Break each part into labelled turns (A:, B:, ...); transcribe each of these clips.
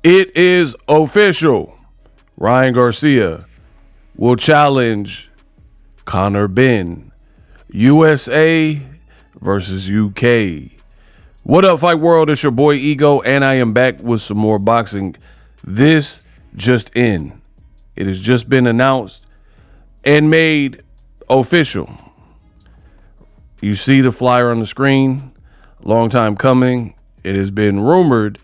A: It is official. Ryan Garcia will challenge Conor Benn. USA versus UK. What up, Fight World? It's your boy Ego, and I am back with some more boxing. This just in. It has just been announced and made official. You see the flyer on the screen. Long time coming. It has been rumored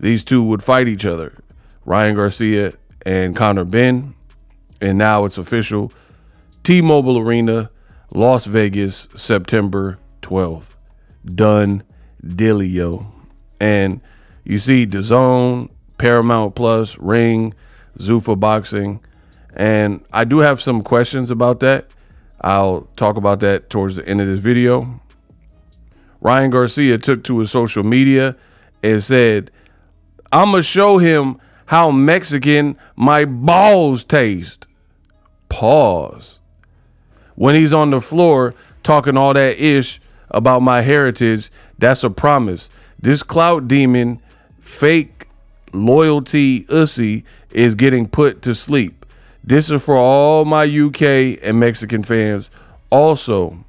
A: these two would fight each other, Ryan Garcia and Conor Benn, and now it's official. T-Mobile Arena, Las Vegas, September 12th. Done dealio. And you see DAZN, Paramount Plus, Ring, Zuffa Boxing, and I do have some questions about that. I'll talk about that towards the end of this video. Ryan Garcia took to his social media and said, "I'm going to show him how Mexican my balls taste." Pause. When he's on the floor talking all that ish about my heritage, that's a promise. This clout demon, fake loyalty ussy, is getting put to sleep. This is for all my UK and Mexican fans. Also,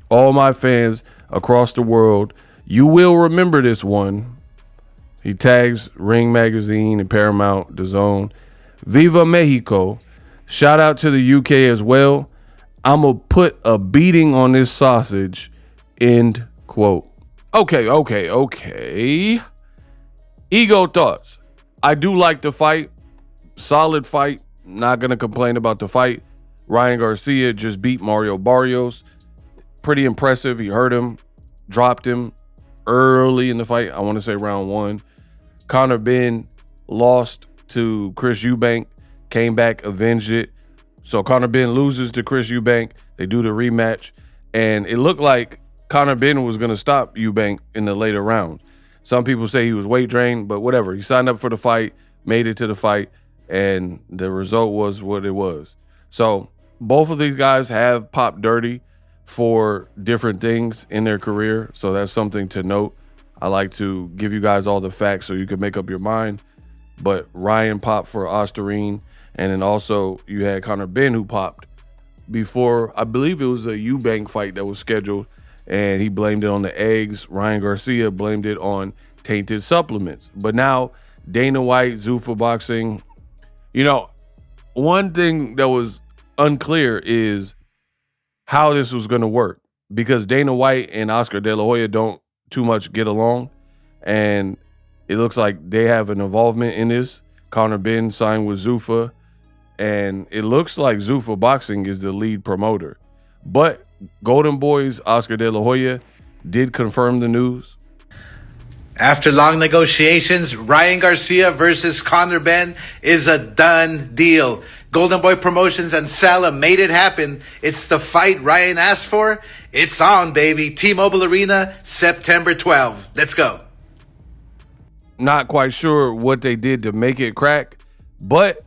A: all my fans across the world, you will remember this one. He tags Ring Magazine and Paramount, DAZN. Viva Mexico. Shout out to the UK as well. I'm going to put a beating on this sausage. End quote. Okay. Ego thoughts. I do like the fight. Solid fight. Not going to complain about the fight. Ryan Garcia just beat Mario Barrios. Pretty impressive. He hurt him. Dropped him early in the fight. I want to say round 1. Conor Benn lost to Chris Eubank, came back, avenged it. So Conor Benn loses to Chris Eubank. They do the rematch, and it looked like Conor Benn was going to stop Eubank in the later round. Some people say he was weight drained, but whatever. He signed up for the fight, made it to the fight, and the result was what it was. So both of these guys have popped dirty for different things in their career, so that's something to note. I like to give you guys all the facts so you can make up your mind. But Ryan popped for Osterine, and then also you had Conor Benn who popped before, I believe it was a Eubank fight that was scheduled, and he blamed it on the eggs. Ryan Garcia blamed it on tainted supplements. But now Dana White, Zuffa Boxing, one thing that was unclear is how this was going to work, because Dana White and Oscar De La Hoya don't too much get along, and it looks like they have an involvement in this. Conor Benn signed with Zuffa, and it looks like Zuffa Boxing is the lead promoter. But Golden Boy's Oscar De La Hoya did confirm the news.
B: After long negotiations, Ryan Garcia versus Conor Benn is a done deal. Golden Boy Promotions and Salah made it happen. It's the fight Ryan asked for. It's on, baby. T-Mobile Arena, September 12th. Let's go.
A: Not quite sure what they did to make it crack, but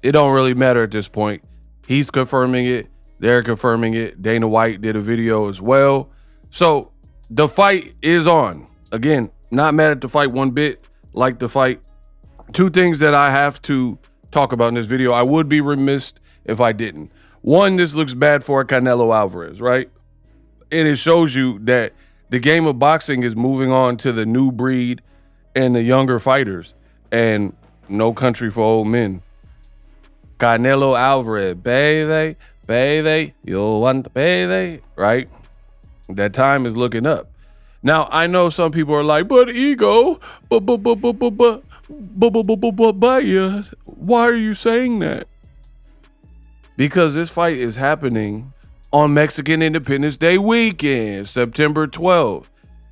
A: it don't really matter at this point. He's confirming it. They're confirming it. Dana White did a video as well. So the fight is on. Again, not mad at the fight one bit. Like the fight. Two things that I have to talk about in this video. I would be remiss if I didn't. One, this looks bad for Canelo Alvarez, right? And it shows you that the game of boxing is moving on to the new breed and the younger fighters, and no country for old men. Canelo Alvarez, baby, you want the baby, right? That time is looking up. Now, I know some people are like, but Ego, why are you saying that? Because this fight is happening on Mexican Independence Day weekend, September 12th.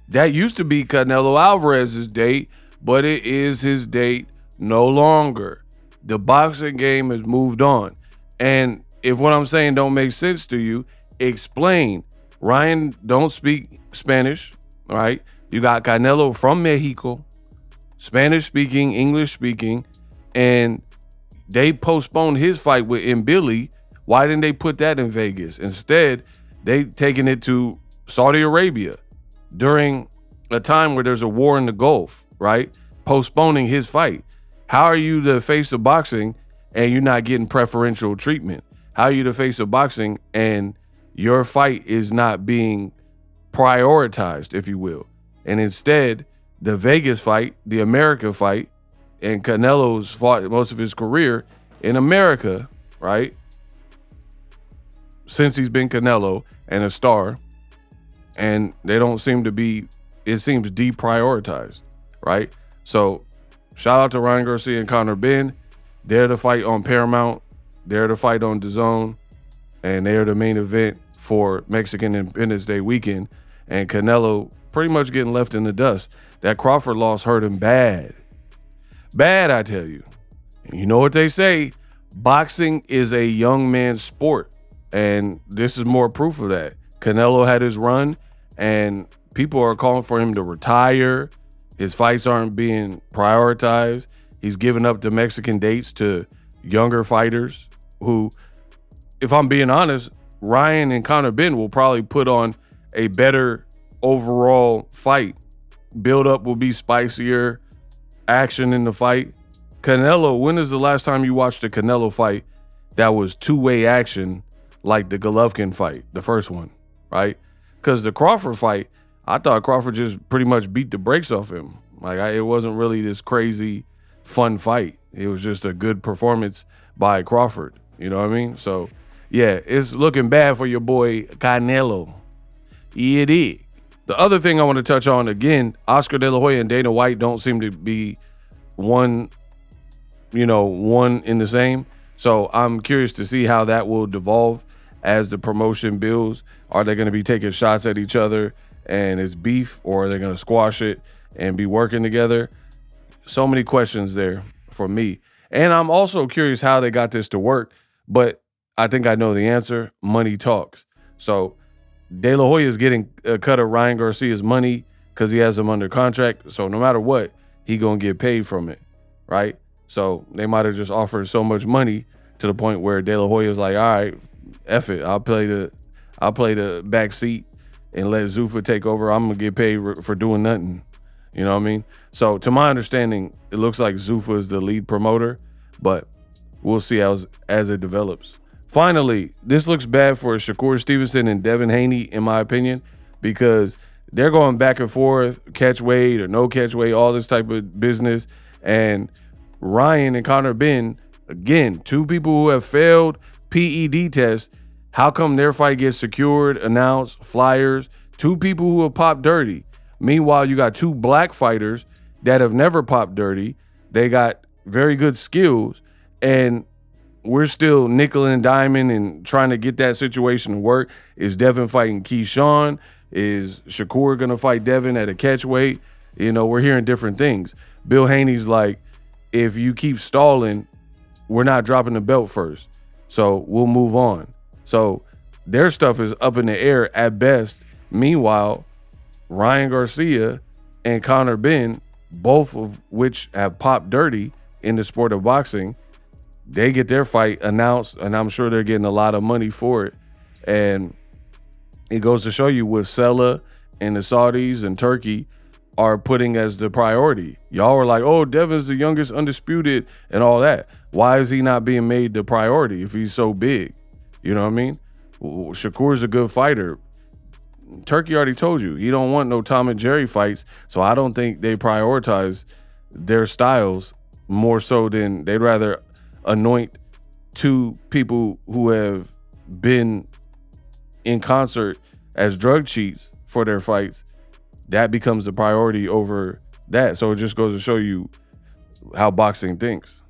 A: That used to be Canelo Alvarez's date, but it is his date no longer. The boxing game has moved on. And if what I'm saying don't make sense to you, explain. Ryan don't speak Spanish, all right? You got Canelo from Mexico, Spanish speaking, English speaking, and they postponed his fight with Mbili. Why didn't they put that in Vegas? Instead, they taking it to Saudi Arabia during a time where there's a war in the Gulf, right? Postponing his fight. How are you the face of boxing and you're not getting preferential treatment? How are you the face of boxing and your fight is not being prioritized, if you will? And instead, the Vegas fight, the America fight, and Canelo's fought most of his career in America, right? Since he's been Canelo and a star, and they don't seem to be, it seems deprioritized, right? So shout out to Ryan Garcia and Conor Benn. They're the fight on Paramount. They're the fight on DAZN. And they're the main event for Mexican Independence Day weekend. And Canelo pretty much getting left in the dust. That Crawford loss hurt him bad. Bad, I tell you. And you know what they say? Boxing is a young man's sport. And this is more proof of that. Canelo had his run, and people are calling for him to retire. His fights aren't being prioritized. He's giving up the Mexican dates to younger fighters who, if I'm being honest, Ryan and Conor Benn will probably put on a better overall fight. Build up will be spicier, action in the fight. Canelo, when is the last time you watched a Canelo fight that was two-way action like the Golovkin fight, the first one, right? Because the Crawford fight, I thought Crawford just pretty much beat the brakes off him. It wasn't really this crazy fun fight. It was just a good performance by Crawford. You know what I mean? So, yeah, it's looking bad for your boy Canelo. It is. The other thing I want to touch on, again, Oscar De La Hoya and Dana White don't seem to be one in the same. So I'm curious to see how that will devolve as the promotion builds. Are they going to be taking shots at each other and it's beef, or are they going to squash it and be working together? So many questions there for me. And I'm also curious how they got this to work, but I think I know the answer. Money talks. So De La Hoya is getting a cut of Ryan Garcia's money because he has him under contract. So no matter what, he going to get paid from it, right? So they might have just offered so much money to the point where De La Hoya is like, all right, F it. I'll play the back seat and let Zuffa take over. I'm going to get paid for doing nothing. You know what I mean? So to my understanding, it looks like Zuffa is the lead promoter, but we'll see as it develops. Finally, this looks bad for Shakur Stevenson and Devin Haney, in my opinion, because they're going back and forth, catch weight or no catch weight, all this type of business. And Ryan and Conor Benn, again, two people who have failed PED tests. How come their fight gets secured, announced, flyers? Two people who have popped dirty. Meanwhile, you got two black fighters that have never popped dirty. They got very good skills, and we're still nickel and diamond and trying to get that situation to work. Is Devin fighting Keyshawn? Is Shakur going to fight Devin at a catch weight? You know, we're hearing different things. Bill Haney's like, if you keep stalling, we're not dropping the belt first. So we'll move on. So their stuff is up in the air at best. Meanwhile, Ryan Garcia and Conor Benn, both of which have popped dirty in the sport of boxing, they get their fight announced, and I'm sure they're getting a lot of money for it. And it goes to show you what Sella and the Saudis and Turkey are putting as the priority. Y'all were like, oh, Devin's the youngest undisputed and all that. Why is he not being made the priority if he's so big? You know what I mean? Shakur's a good fighter. Turkey already told you he don't want no Tom and Jerry fights, so I don't think they prioritize their styles more so than they'd rather anoint two people who have been in concert as drug cheats for their fights. That becomes the priority over that. So it just goes to show you how boxing thinks.